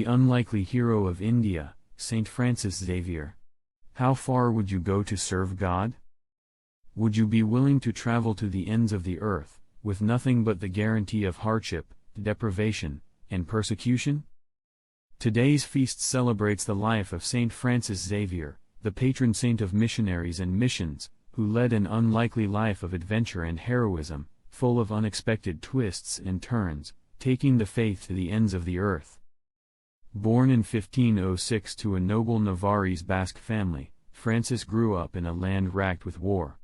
unlikely hero of India, Saint Francis Xavier. How far would you go to serve God? Would you be willing to travel to the ends of the earth, with nothing but the guarantee of hardship, deprivation, and persecution? Today's feast celebrates the life of Saint Francis Xavier, the patron saint of missionaries and missions, who led an unlikely life of adventure and heroism, full of unexpected twists and turns, taking the faith to the ends of the earth. Born in 1506 to a noble Navarrese Basque family, Francis grew up in a land racked with war.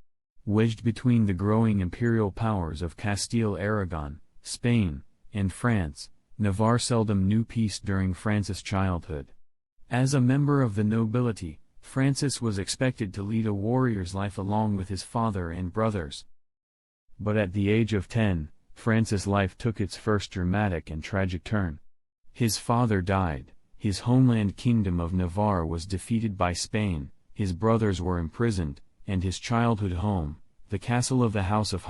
Wedged between the growing imperial powers of Castile-Aragon, Spain, and France, Navarre seldom knew peace during Francis' childhood. As a member of the nobility, Francis was expected to lead a warrior's life along with his father and brothers. But at the age of 10, Francis' life took its first dramatic and tragic turn. His father died, his homeland kingdom of Navarre was defeated by Spain, his brothers were imprisoned, and his childhood home, the castle of the House of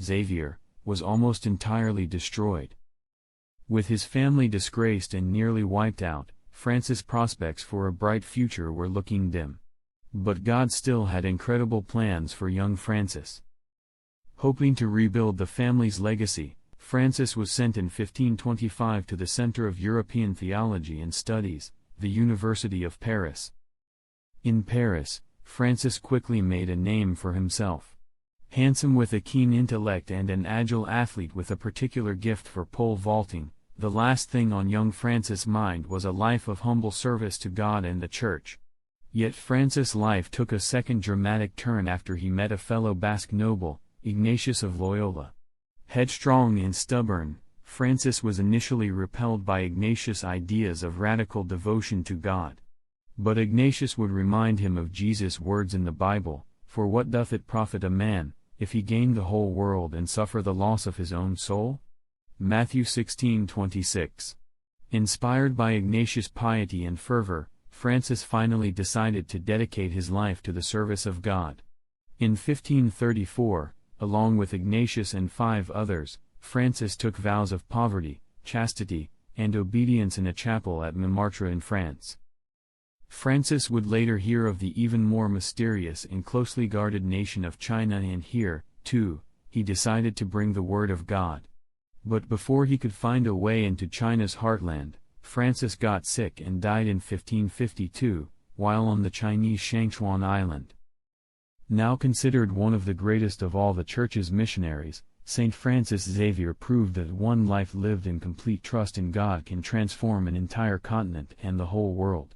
Xavier, was almost entirely destroyed. With his family disgraced and nearly wiped out, Francis' prospects for a bright future were looking dim. But God still had incredible plans for young Francis. Hoping to rebuild the family's legacy, Francis was sent in 1525 to the Center of European Theology and Studies, the University of Paris. In Paris, Francis quickly made a name for himself. Handsome with a keen intellect and an agile athlete with a particular gift for pole vaulting, the last thing on young Francis' mind was a life of humble service to God and the Church. Yet Francis' life took a second dramatic turn after he met a fellow Basque noble, Ignatius of Loyola. Headstrong and stubborn, Francis was initially repelled by Ignatius' ideas of radical devotion to God. But Ignatius would remind him of Jesus' words in the Bible, "For what doth it profit a man, if he gain the whole world and suffer the loss of his own soul?" Matthew 16:26. Inspired by Ignatius' piety and fervor, Francis finally decided to dedicate his life to the service of God. In 1534, along with Ignatius and 5 others, Francis took vows of poverty, chastity, and obedience in a chapel at Montmartre in France. Francis would later hear of the even more mysterious and closely guarded nation of China, and here, too, he decided to bring the word of God. But before he could find a way into China's heartland, Francis got sick and died in 1552, while on the Chinese Shangchuan island. Now considered one of the greatest of all the Church's missionaries, Saint Francis Xavier proved that one life lived in complete trust in God can transform an entire continent and the whole world.